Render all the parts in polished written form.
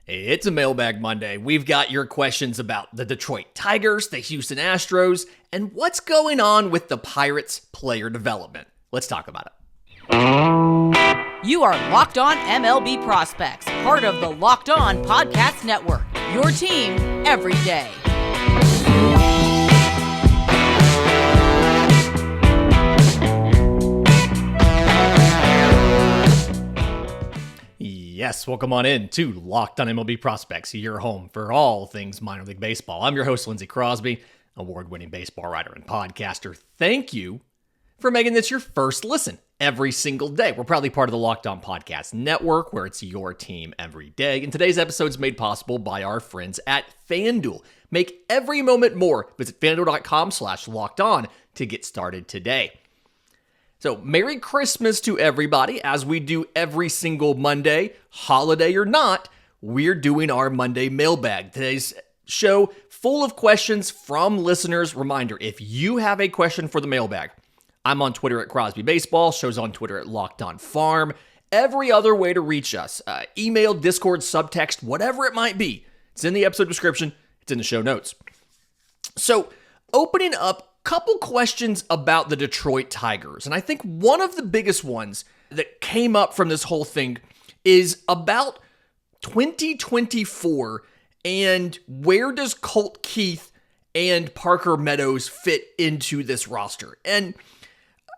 It's a Mailbag Monday. We've got your questions about the Detroit Tigers, the Houston Astros, and what's going on with the Pirates player development. Let's talk about it. You are Locked On MLB Prospects, part of the Locked On Podcast Network, your team every day. Yes, welcome on in to Locked On MLB Prospects, your home for all things minor league baseball. I'm your host, Lindsey Crosby, award-winning baseball writer and podcaster. Thank you for making this your first listen every single day. We're proudly part of the Locked On Podcast Network, where it's your team every day. And today's episode is made possible by our friends at FanDuel. Make every moment more. Visit FanDuel.com/lockedon to get started today. So, Merry Christmas to everybody. As we do every single Monday, holiday or not, we're doing our Monday mailbag. Today's show full of questions from listeners. Reminder, if you have a question for the mailbag, I'm on Twitter at Crosby Baseball, show's on Twitter at Locked On Farm. Every other way to reach us, email, Discord, subtext, whatever it might be. It's in the episode description. It's in the show notes. So, opening up, couple questions about the Detroit Tigers. And I think one of the biggest ones that came up from this whole thing is about 2024 and where does Colt Keith and Parker Meadows fit into this roster? And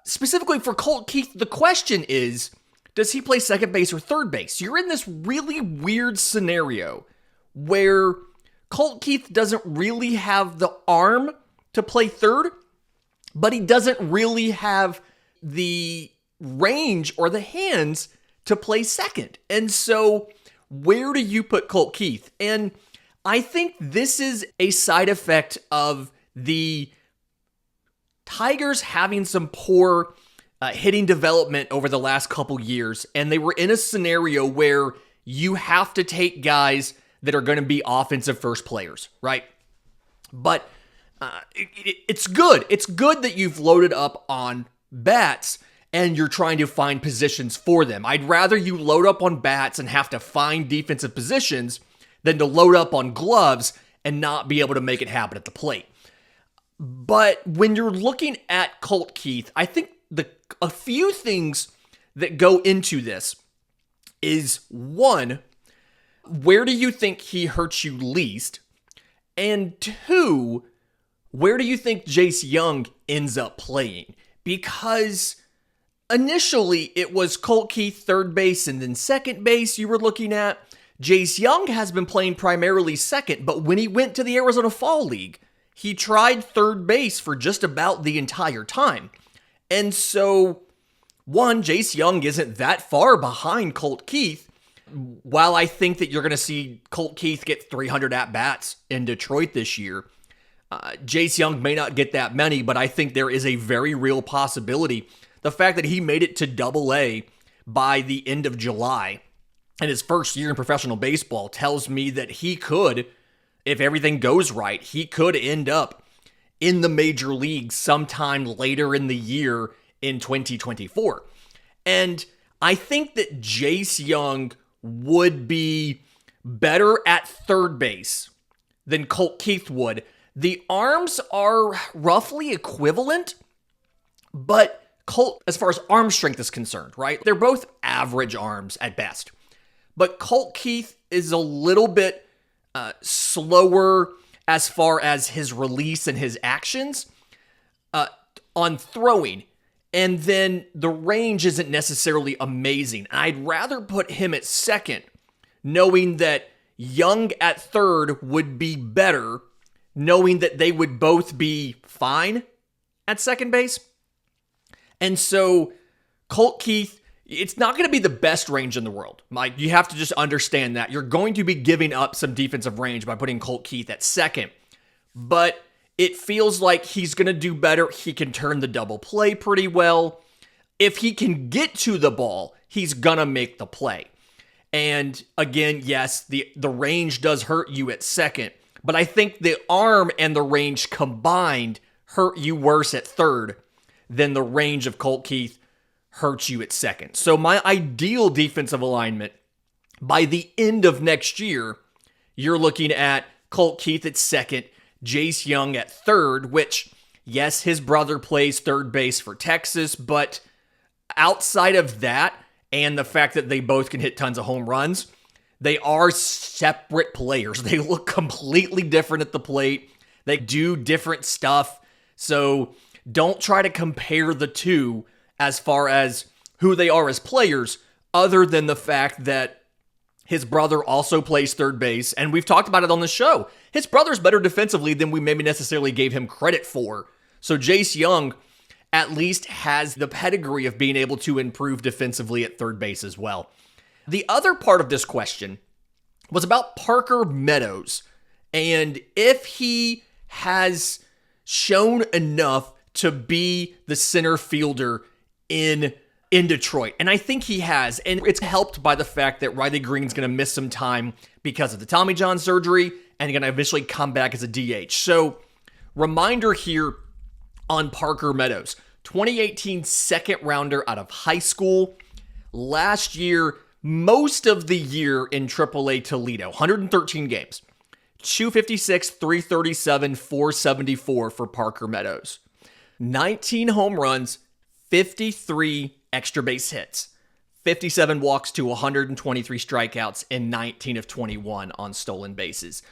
specifically for Colt Keith, the question is, does he play second base or third base? You're in this really weird scenario where Colt Keith doesn't really have the arm to play third, but he doesn't really have the range or the hands to play second. And so where do you put Colt Keith? And I think this is a side effect of the Tigers having some poor hitting development over the last couple years. And they were in a scenario where you have to take guys that are going to be offensive first players, right? But it's good. It's good that you've loaded up on bats and you're trying to find positions for them. I'd rather you load up on bats and have to find defensive positions than to load up on gloves and not be able to make it happen at the plate. But when you're looking at Colt Keith, I think a few things that go into this is, one, where do you think he hurts you least? And two, where do you think Jace Young ends up playing? Because initially it was Colt Keith third base and then second base you were looking at. Jace Young has been playing primarily second, but when he went to the Arizona Fall League, he tried third base for just about the entire time. And so, one, Jace Young isn't that far behind Colt Keith. While I think that you're going to see Colt Keith get 300 at-bats in Detroit this year, Jace Young may not get that many, but I think there is a very real possibility. The fact that he made it to Double-A by the end of July in his first year in professional baseball tells me that he could, if everything goes right, he could end up in the major leagues sometime later in the year in 2024. And I think that Jace Young would be better at third base than Colt Keith would. The arms are roughly equivalent, but Colt, as far as arm strength is concerned, right? They're both average arms at best. But Colt Keith is a little bit slower as far as his release and his actions on throwing. And then the range isn't necessarily amazing. I'd rather put him at second, knowing that Young at third would be better, knowing that they would both be fine at second base. And so Colt Keith, it's not going to be the best range in the world. Mike, you have to just understand that. You're going to be giving up some defensive range by putting Colt Keith at second. But it feels like he's going to do better. He can turn the double play pretty well. If he can get to the ball, he's going to make the play. And again, yes, the range does hurt you at second. But I think the arm and the range combined hurt you worse at third than the range of Colt Keith hurts you at second. So my ideal defensive alignment By the end of next year, you're looking at Colt Keith at second, Jace Young at third, which, yes, his brother plays third base for Texas, but outside of that and the fact that they both can hit tons of home runs, they are separate players. They look completely different at the plate. They do different stuff. So don't try to compare the two as far as who they are as players, other than the fact that his brother also plays third base, and we've talked about it on the show. His brother's better defensively than we maybe necessarily gave him credit for. So Jace Young at least has the pedigree of being able to improve defensively at third base as well. The other part of this question was about Parker Meadows and if he has shown enough to be the center fielder in Detroit. And I think he has. And it's helped by the fact that Riley Green's going to miss some time because of the Tommy John surgery and going to eventually come back as a DH. So, reminder here on Parker Meadows. 2018 second rounder out of high school. Last year, most of the year in AAA Toledo. 113 games. 256, 337, 474 for Parker Meadows. 19 home runs, 53 extra base hits, 57 walks to 123 strikeouts, and 19 of 21 on stolen bases.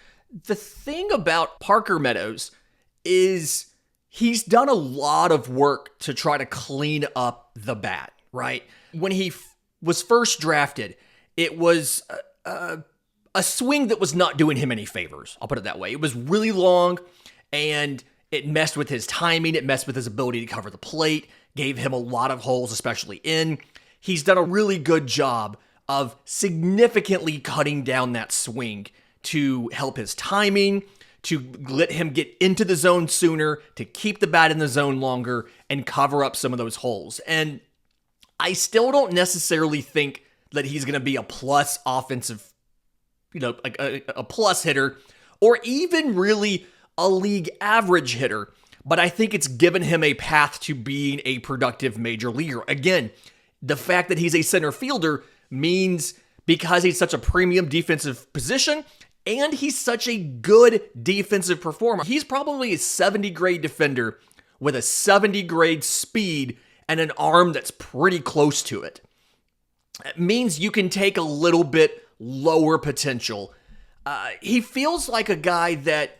The thing about Parker Meadows is he's done a lot of work to try to clean up the bat, right? When he was first drafted, it was a swing that was not doing him any favors. I'll put it that way. It was really long, and it messed with his timing. It messed with his ability to cover the plate, gave him a lot of holes, especially in. He's done a really good job of significantly cutting down that swing to help his timing, to let him get into the zone sooner, to keep the bat in the zone longer, and cover up some of those holes. And I still don't necessarily think that he's going to be a plus offensive, a plus hitter, or even really a league average hitter. But I think it's given him a path to being a productive major leaguer. Again, the fact that he's a center fielder means because he's such a premium defensive position and he's such a good defensive performer, he's probably a 70 grade defender with a 70 grade speed and an arm that's pretty close to it. It means you can take a little bit lower potential. He feels like a guy that,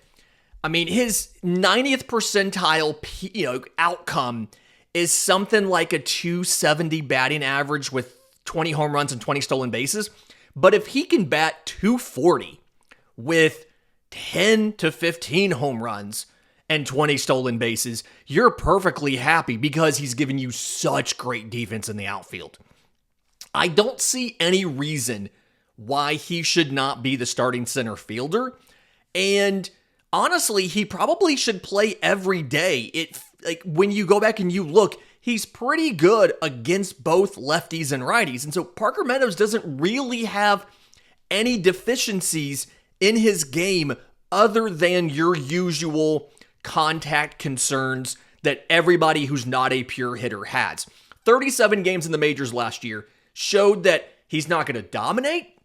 his 90th percentile, outcome is something like a 270 batting average with 20 home runs and 20 stolen bases. But if he can bat 240 with 10 to 15 home runs and 20 stolen bases, you're perfectly happy because he's given you such great defense in the outfield. I don't see any reason why he should not be the starting center fielder. And honestly, he probably should play every day. When you go back and you look, he's pretty good against both lefties and righties. And so Parker Meadows doesn't really have any deficiencies in his game other than your usual contact concerns that everybody who's not a pure hitter has. 37 games in the majors last year showed that he's not going to dominate,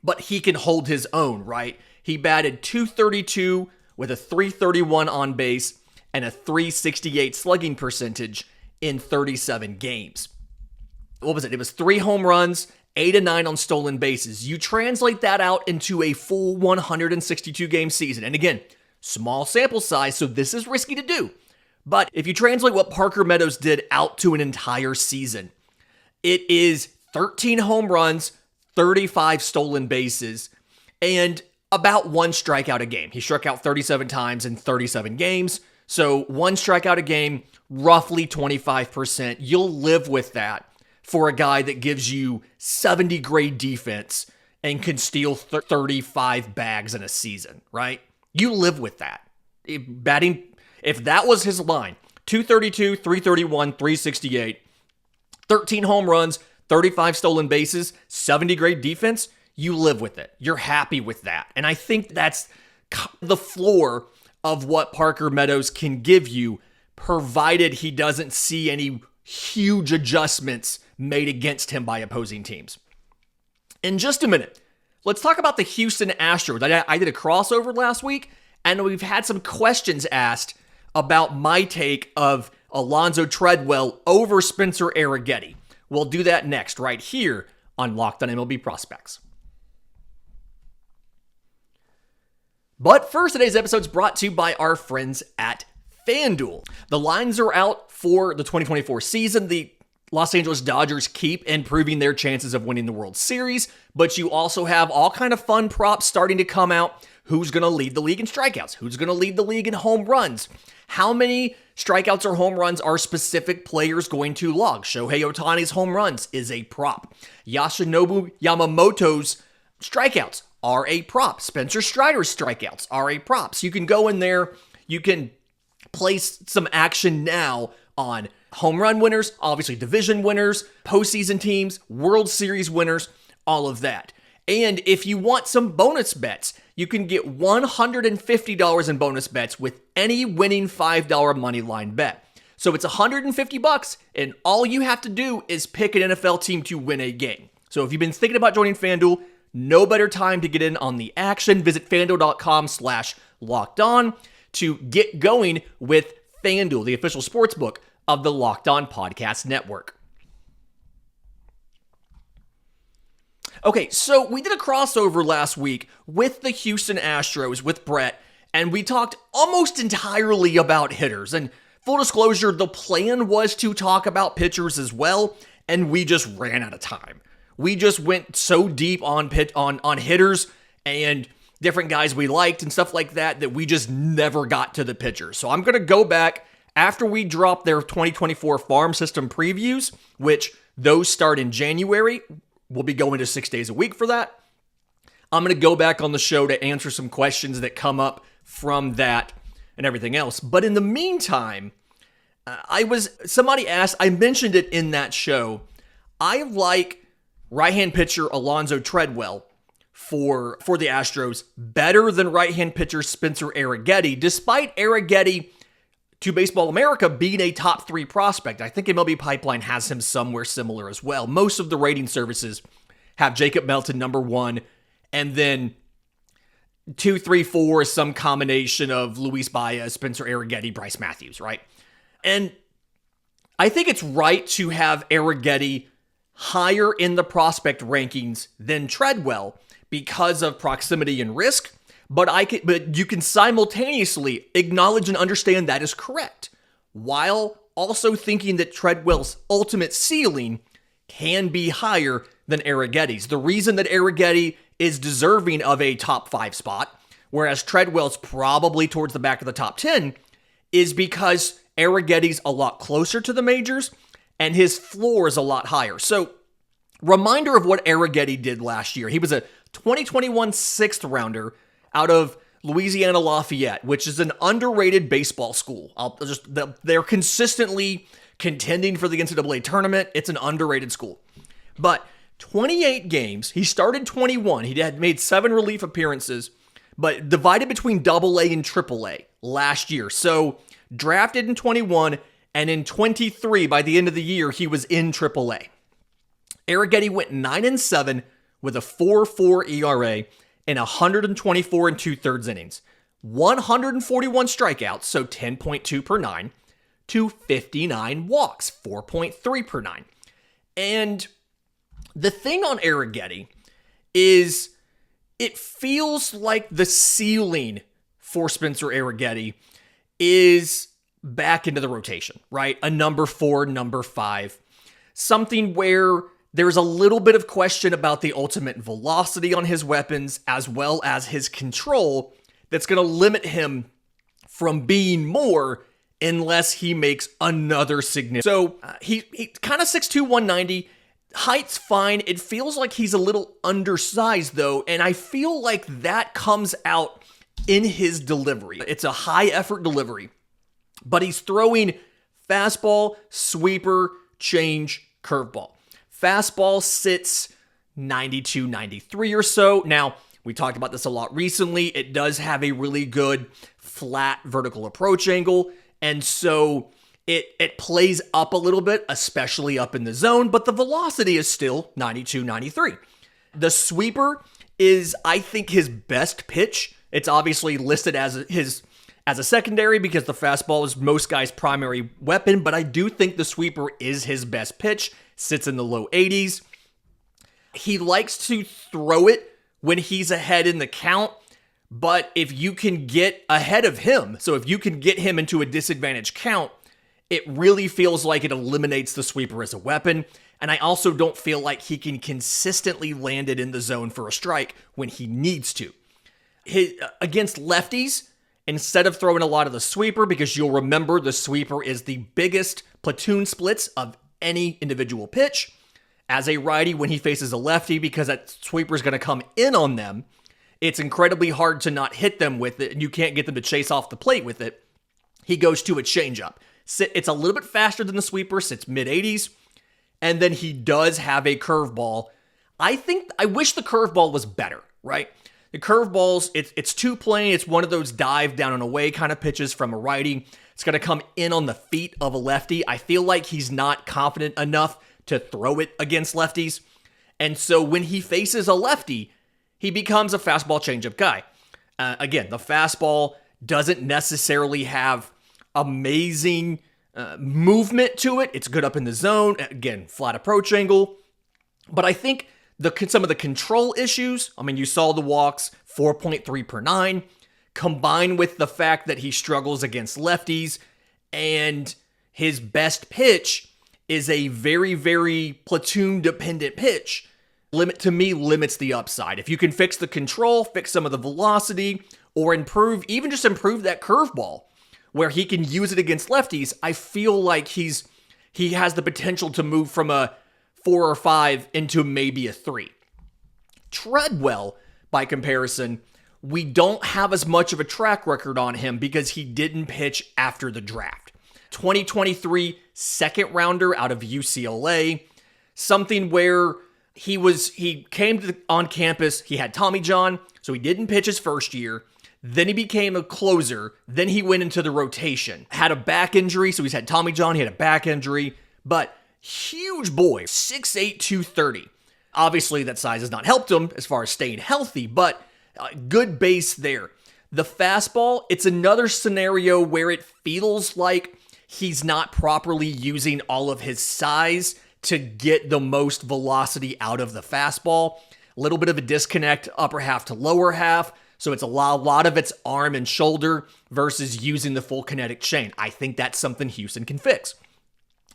but he can hold his own, right? He batted .232 with a .331 on base and a .368 slugging percentage in 37 games. What was it? It was 3 home runs, 8 and 9 on stolen bases. You translate that out into a full 162 game season. And again, small sample size, so this is risky to do. But if you translate what Parker Meadows did out to an entire season, it is 13 home runs, 35 stolen bases, and about 1 strikeout a game. He struck out 37 times in 37 games. So 1 strikeout a game, roughly 25%. You'll live with that for a guy that gives you 70 grade defense and can steal 35 bags in a season, right? You live with that. If that was his line, 232, 331, 368, 13 home runs, 35 stolen bases, 70 grade defense, you live with it. You're happy with that. And I think that's the floor of what Parker Meadows can give you, provided he doesn't see any huge adjustments made against him by opposing teams. In just a minute, let's talk about the Houston Astros. I did a crossover last week, and we've had some questions asked about my take of Alonzo Tredwell over Spencer Arrighetti. We'll do that next, right here on Locked On MLB Prospects. But first, today's episode is brought to you by our friends at FanDuel. The lines are out for the 2024 season. The Los Angeles Dodgers keep improving their chances of winning the World Series, but you also have all kind of fun props starting to come out. Who's going to lead the league in strikeouts? Who's going to lead the league in home runs? How many strikeouts or home runs are specific players going to log? Shohei Ohtani's home runs is a prop. Yoshinobu Yamamoto's strikeouts are a prop. Spencer Strider's strikeouts are a prop. So you can go in there, you can place some action now on home run winners, obviously division winners, postseason teams, World Series winners, all of that. And if you want some bonus bets, you can get $150 in bonus bets with any winning $5 money line bet. So it's $150, and all you have to do is pick an NFL team to win a game. So if you've been thinking about joining FanDuel, no better time to get in on the action. Visit FanDuel.com/lockedon to get going with FanDuel, the official sportsbook of the Locked On Podcast Network. Okay, so we did a crossover last week with the Houston Astros with Brett, and we talked almost entirely about hitters. And full disclosure, the plan was to talk about pitchers as well, and we just ran out of time. We just went so deep on hitters and different guys we liked and stuff like that we just never got to the pitchers. So I'm going to go back after we drop their 2024 farm system previews, which those start in January. We'll be going to 6 days a week for that. I'm going to go back on the show to answer some questions that come up from that and everything else. But in the meantime, somebody asked, I mentioned it in that show. I like right-hand pitcher Alonzo Tredwell for the Astros better than right-hand pitcher Spencer Arrighetti, despite Arrighetti to Baseball America being a top 3 prospect. I think MLB Pipeline has him somewhere similar as well. Most of the rating services have Jacob Melton number 1, and then 2, 3, 4 is some combination of Luis Baez, Spencer Arrighetti, Bryce Matthews, right? And I think it's right to have Arrighetti higher in the prospect rankings than Tredwell because of proximity and risk. But you can simultaneously acknowledge and understand that is correct, while also thinking that Tredwell's ultimate ceiling can be higher than Arrighetti's. The reason that Arrighetti is deserving of a top 5 spot, whereas Tredwell's probably towards the back of the top 10, is because Arrighetti's a lot closer to the majors and his floor is a lot higher. So, reminder of what Arrighetti did last year. He was a 2021 6th rounder out of Louisiana Lafayette, which is an underrated baseball school. They're consistently contending for the NCAA tournament. It's an underrated school. But 28 games, he started 21. He had made 7 relief appearances, but divided between AA and AAA last year. So drafted in 21, and in 23, by the end of the year, he was in AAA. Arrighetti went 9-7 with a 4.4 ERA, in 124 2/3 innings, 141 strikeouts, so 10.2 per 9, to 59 walks, 4.3 per 9. And the thing on Arrighetti is it feels like the ceiling for Spencer Arrighetti is back into the rotation, right? A number 4, number 5, something where there's a little bit of question about the ultimate velocity on his weapons as well as his control that's going to limit him from being more unless he makes another significant. So he kind of 6'2", 190. Height's fine. It feels like he's a little undersized though, and I feel like that comes out in his delivery. It's a high effort delivery, but he's throwing fastball, sweeper, change, curveball. Fastball sits 92, 93 or so. Now, we talked about this a lot recently. It does have a really good flat vertical approach angle, and so it plays up a little bit, especially up in the zone, but the velocity is still 92, 93. The sweeper is, I think, his best pitch. It's obviously listed as a secondary because the fastball is most guys' primary weapon, but I do think the sweeper is his best pitch. Sits in the low 80s. He likes to throw it when he's ahead in the count, but if you can get ahead of him, so if you can get him into a disadvantaged count, it really feels like it eliminates the sweeper as a weapon. And I also don't feel like he can consistently land it in the zone for a strike when he needs to. Against lefties, instead of throwing a lot of the sweeper, because you'll remember the sweeper is the biggest platoon splits of any individual pitch. As a righty, when he faces a lefty, because that sweeper is going to come in on them, it's incredibly hard to not hit them with it, and you can't get them to chase off the plate with it. He goes to a changeup. It's a little bit faster than the sweeper, sits mid-80s, and then he does have a curveball. I wish the curveball was better, right? The curveballs, it's two-plane. It's one of those dive down and away kind of pitches from a righty. It's going to come in on the feet of a lefty. I feel like he's not confident enough to throw it against lefties. And so when he faces a lefty, he becomes a fastball changeup guy. Again, the fastball doesn't necessarily have amazing movement to it. It's good up in the zone. Again, flat approach angle. But I think some of the control issues, you saw the walks, 4.3 per 9, combined with the fact that he struggles against lefties, and his best pitch is a very, very platoon-dependent pitch, limits the upside. If you can fix the control, fix some of the velocity, or even just improve that curveball, where he can use it against lefties, I feel like he has the potential to move from a 4 or 5 into maybe a 3. Tredwell, by comparison, we don't have as much of a track record on him because he didn't pitch after the draft. 2023 second rounder out of UCLA, something where he came on campus, he had Tommy John, so he didn't pitch his first year. Then he became a closer. Then he went into the rotation. Had a back injury, so he's had Tommy John, he had a back injury, but huge boy, 6'8", 230. Obviously, that size has not helped him as far as staying healthy, but good base there. The fastball, it's another scenario where it feels like he's not properly using all of his size to get the most velocity out of the fastball. A little bit of a disconnect, upper half to lower half. So it's a lot of it's arm and shoulder versus using the full kinetic chain. I think that's something Houston can fix.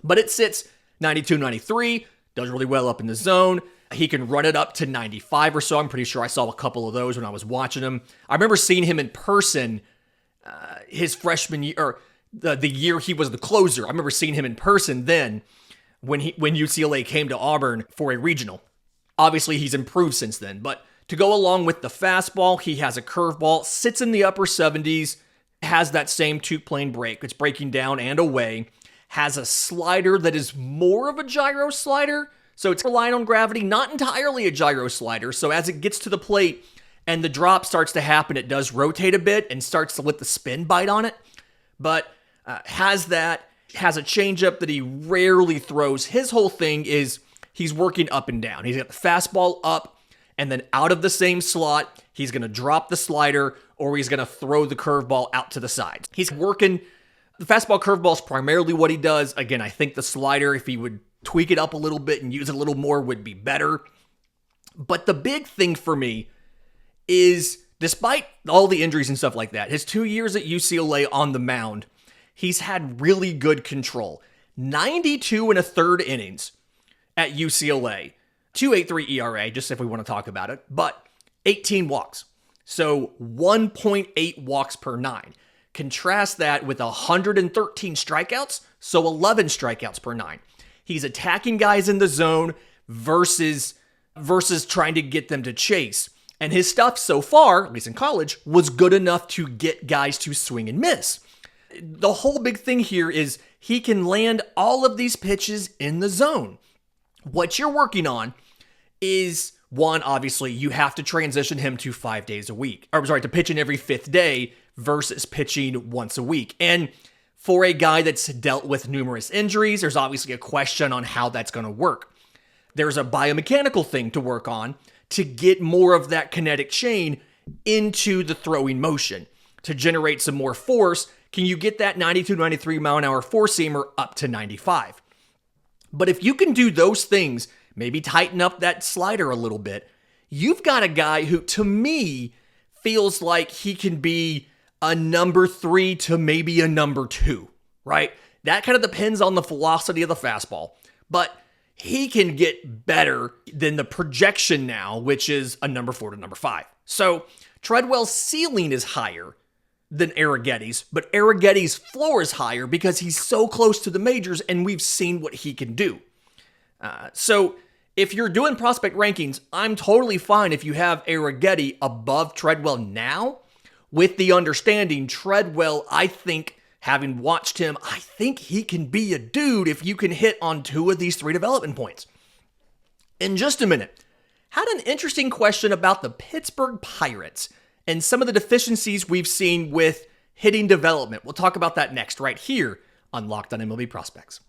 But it sits 92, 93, does really well up in the zone. He can run it up to 95 or so. I'm pretty sure I saw a couple of those when I was watching him. I remember seeing him in person his freshman year, or the year he was the closer. I remember seeing him in person then when UCLA came to Auburn for a regional. Obviously, he's improved since then, but to go along with the fastball, he has a curveball, sits in the upper 70s, has that same two-plane break. It's breaking down and away, has a slider that is more of a gyro slider, so it's relying on gravity, not entirely a gyro slider. So as it gets to the plate and the drop starts to happen, it does rotate a bit and starts to let the spin bite on it, but has a changeup that he rarely throws. His whole thing is he's working up and down. He's got the fastball up, and then out of the same slot, he's going to drop the slider or he's going to throw the curveball out to the sides. He's working. The fastball curveball is primarily what he does. Again, I think the slider, if he would tweak it up a little bit and use it a little more, would be better. But the big thing for me is, despite all the injuries and stuff like that, his 2 years at UCLA on the mound, he's had really good control. 92 and a third innings at UCLA. 2.83 ERA, just if we want to talk about it, but 18 walks. So 1.8 walks per 9. Contrast that with 113 strikeouts, so 11 strikeouts per 9. He's attacking guys in the zone versus trying to get them to chase. And his stuff so far, at least in college, was good enough to get guys to swing and miss. The whole big thing here is he can land all of these pitches in the zone. What you're working on is, one, obviously, you have to transition him to 5 days a week. To pitching every 5th day versus pitching once a week. And for a guy that's dealt with numerous injuries, there's obviously a question on how that's going to work. There's a biomechanical thing to work on to get more of that kinetic chain into the throwing motion to generate some more force. Can you get that 92, 93 mile an hour four-seamer up to 95? But if you can do those things, maybe tighten up that slider a little bit, you've got a guy who, to me, feels like he can be a number 3 to maybe a number 2, right? That kind of depends on the velocity of the fastball. But he can get better than the projection now, which is a number 4 to number 5. So Tredwell's ceiling is higher than Arrighetti's, but Arrighetti's floor is higher because he's so close to the majors and we've seen what he can do. So if you're doing prospect rankings, I'm totally fine if you have Arrighetti above Tredwell now, with the understanding Tredwell, I think, having watched him, I think he can be a dude if you can hit on 2 of these 3 development points. In just a minute, had an interesting question about the Pittsburgh Pirates and some of the deficiencies we've seen with hitting development. We'll talk about that next, right here on Locked on MLB Prospects.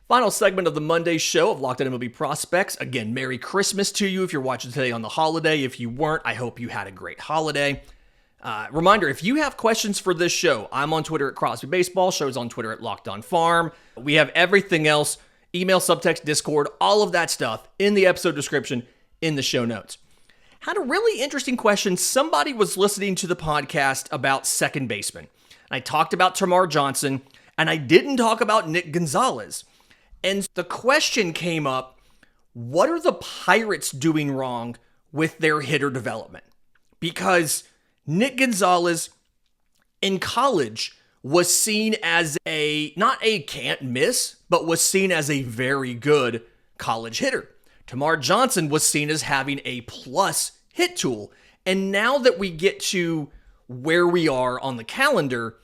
Final segment of the Monday show of Locked on MLB Prospects. Again, Merry Christmas to you if you're watching today on the holiday. If you weren't, I hope you had a great holiday. Reminder, if you have questions for this show, I'm on Twitter at Crosby Baseball. Show's on Twitter at Locked on Farm. We have everything else, email, subtext, Discord, all of that stuff in the episode description, in the show notes. Had a really interesting question. Somebody was listening to the podcast about second baseman. I talked about Termarr Johnson, and I didn't talk about Nick Gonzalez. And the question came up, what are the Pirates doing wrong with their hitter development? Because Nick Gonzalez in college was seen as not a can't miss, but was seen as a very good college hitter. Termarr Johnson was seen as having a plus hit tool. And now that we get to where we are on the calendar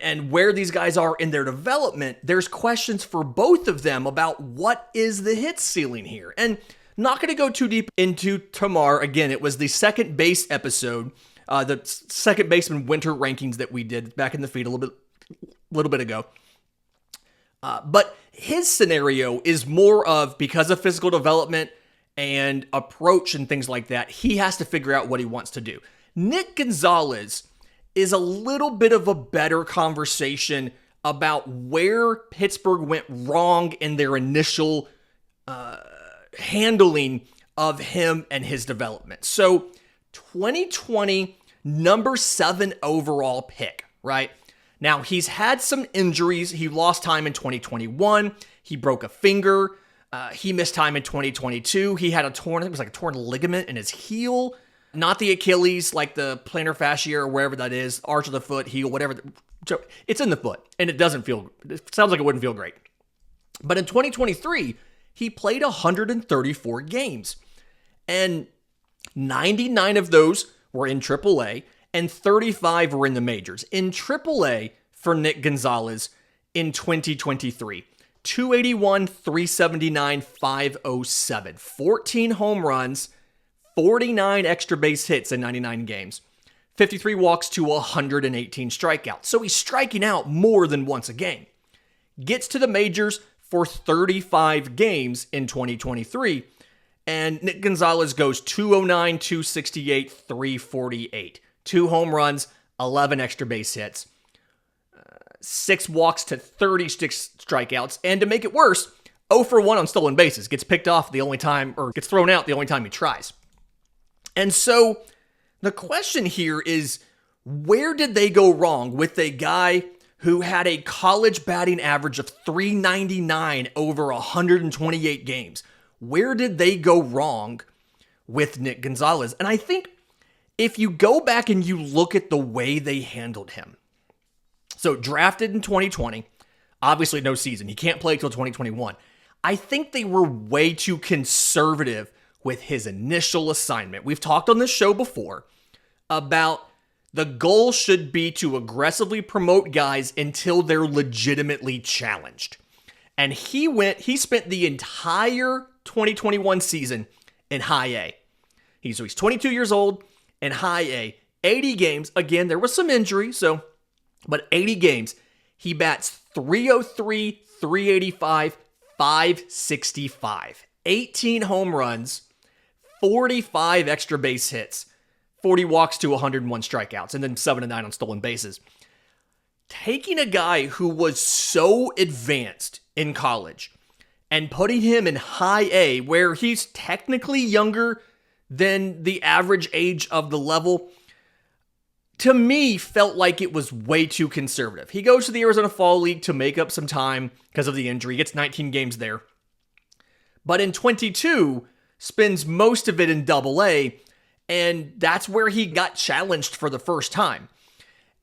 and where these guys are in their development, there's questions for both of them about what is the hit ceiling here. And not going to go too deep into Termarr. Again, it was the second base episode, the second baseman winter rankings that we did back in the feed a little bit ago. But his scenario is more of, because of physical development and approach and things like that, he has to figure out what he wants to do. Nick Gonzalez is a little bit of a better conversation about where Pittsburgh went wrong in their initial handling of him and his development. So 2020, number 7 overall pick, right? Now, he's had some injuries. He lost time in 2021. He broke a finger. He missed time in 2022. He had a torn ligament in his heel. Not the Achilles, like the plantar fascia or wherever that is, arch of the foot, heel, whatever. It's in the foot, and it sounds like it wouldn't feel great. But in 2023, he played 134 games, and 99 of those were in AAA, and 35 were in the majors. In AAA for Nick Gonzalez in 2023, 281, 379, 507, 14 home runs, 49 extra base hits in 99 games, 53 walks to 118 strikeouts. So he's striking out more than once a game. Gets to the majors for 35 games in 2023, and Nick Gonzalez goes 209, 268, 348. 2 home runs, 11 extra base hits, 6 walks to 36 strikeouts, and to make it worse, 0 for 1 on stolen bases. Gets picked off the only time, or gets thrown out the only time he tries. And so the question here is, where did they go wrong with a guy who had a college batting average of 399 over 128 games? Where did they go wrong with Nick Gonzalez? And I think if you go back and you look at the way they handled him, so drafted in 2020, obviously no season. He can't play until 2021. I think they were way too conservative with his initial assignment. We've talked on this show before about the goal should be to aggressively promote guys until they're legitimately challenged. And he spent the entire 2021 season in high A. He's 22 years old in high A, 80 games. Again, there was some injury, so But 80 games, he bats .303, .385, .565. 18 home runs, 45 extra base hits, 40 walks to 101 strikeouts, and then 7 to 9 on stolen bases. Taking a guy who was so advanced in college and putting him in high A, where he's technically younger than the average age of the level, to me felt like it was way too conservative. He goes to the Arizona Fall League to make up some time because of the injury. He gets 19 games there. But in 22, spends most of it in Double A, and that's where he got challenged for the first time.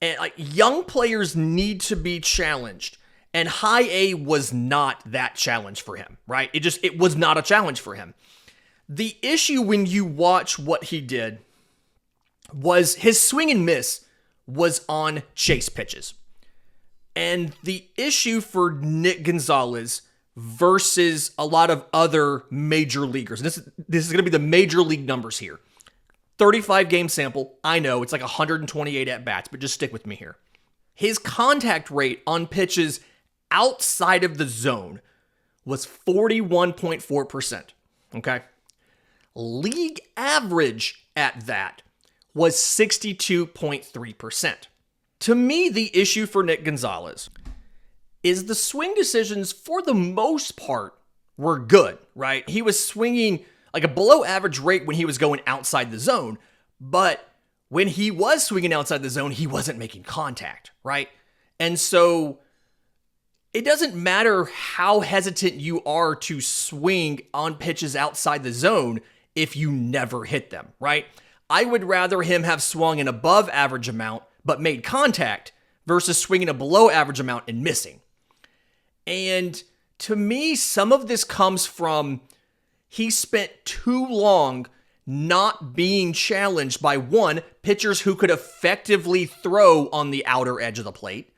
And like, young players need to be challenged, and high A was not that challenge for him, right? It was not a challenge for him. The issue when you watch what he did was his swing and miss was on chase pitches. And the issue for Nick Gonzalez versus a lot of other major leaguers, and this is going to be the major league numbers here. 35 game sample. I know it's like 128 at bats, but just stick with me here. His contact rate on pitches outside of the zone was 41.4%. Okay. League average at that was 62.3%. To me, the issue for Nick Gonzalez is the swing decisions, for the most part, were good, right? He was swinging like a below average rate when he was going outside the zone, but when he was swinging outside the zone, he wasn't making contact, right? And so it doesn't matter how hesitant you are to swing on pitches outside the zone if you never hit them, right? I would rather him have swung an above average amount but made contact versus swinging a below average amount and missing. And to me, some of this comes from he spent too long not being challenged by, one, pitchers who could effectively throw on the outer edge of the plate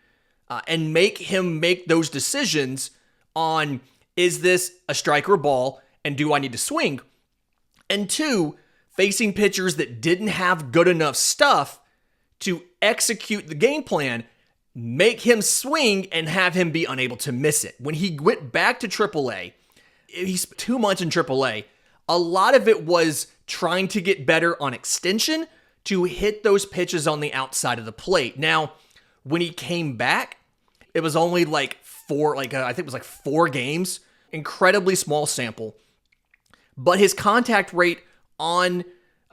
and make him make those decisions on, is this a strike or ball and do I need to swing? And two, facing pitchers that didn't have good enough stuff to execute the game plan, make him swing and have him be unable to miss it. When he went back to AAA, he's 2 months in AAA. A lot of it was trying to get better on extension to hit those pitches on the outside of the plate. Now, when he came back, it was only I think it was 4 games, incredibly small sample. But his contact rate on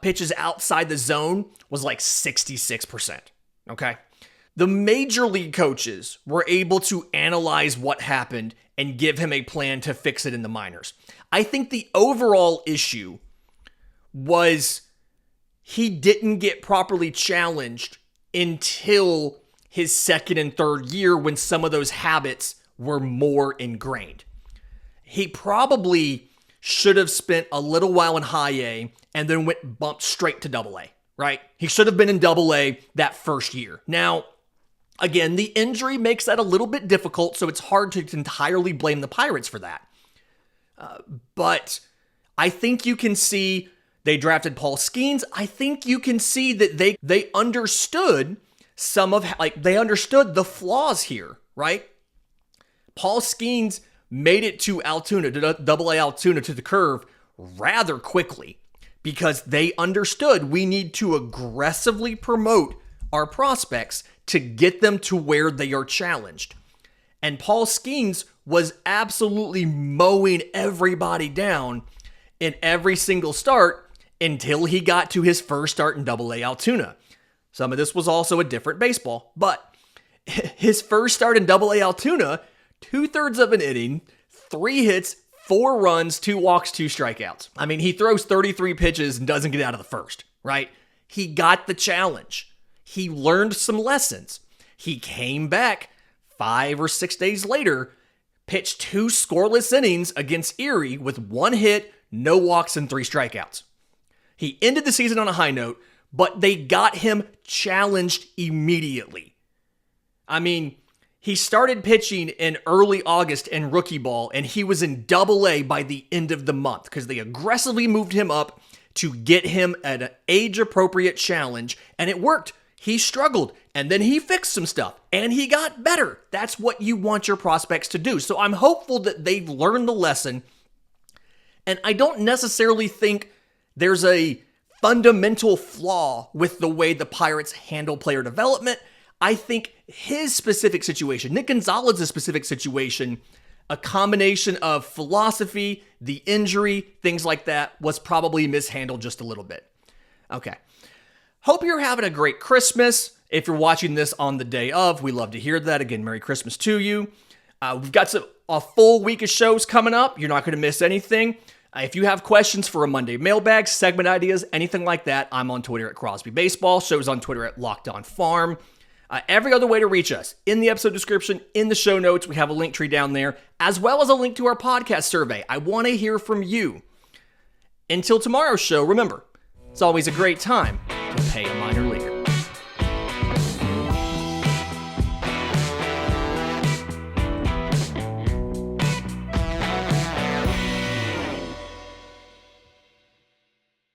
pitches outside the zone was like 66%. Okay. The major league coaches were able to analyze what happened and give him a plan to fix it in the minors. I think the overall issue was he didn't get properly challenged until his second and third year when some of those habits were more ingrained. He probably should have spent a little while in high A and then bumped straight to Double A, right? He should have been in Double A that first year. Now, again, the injury makes that a little bit difficult, so it's hard to entirely blame the Pirates for that. But I think you can see they drafted Paul Skeens. I think you can see that they understood they understood the flaws here, right? Paul Skeens made it to Altoona, to Double A Altoona, to the curve rather quickly because they understood we need to aggressively promote our prospects to get them to where they are challenged. And Paul Skeens was absolutely mowing everybody down in every single start until he got to his first start in Double A Altoona. Some of this was also a different baseball, but his first start in Double A Altoona, 2/3 of an inning, 3 hits, 4 runs, 2 walks, 2 strikeouts. I mean, he throws 33 pitches and doesn't get out of the first, right? He got the challenge. He learned some lessons. He came back 5 or 6 days later, pitched 2 scoreless innings against Erie with 1 hit, no walks, and 3 strikeouts. He ended the season on a high note, but they got him challenged immediately. I mean, he started pitching in early August in rookie ball, and he was in Double A by the end of the month because they aggressively moved him up to get him an age-appropriate challenge, and it worked. He struggled, and then he fixed some stuff, and he got better. That's what you want your prospects to do. So I'm hopeful that they've learned the lesson, and I don't necessarily think there's a fundamental flaw with the way the Pirates handle player development. I think his specific situation, Nick Gonzalez's specific situation, a combination of philosophy, the injury, things like that, was probably mishandled just a little bit. Okay. Hope you're having a great Christmas. If you're watching this on the day of, we love to hear that. Again, Merry Christmas to you. We've got a full week of shows coming up. You're not going to miss anything. If you have questions for a Monday mailbag, segment ideas, anything like that, I'm on Twitter at Crosby Baseball. Show's on Twitter at Locked On Farm. Every other way to reach us, in the episode description, in the show notes, we have a link tree down there, as well as a link to our podcast survey. I want to hear from you. Until tomorrow's show, remember, it's always a great time to pay a minor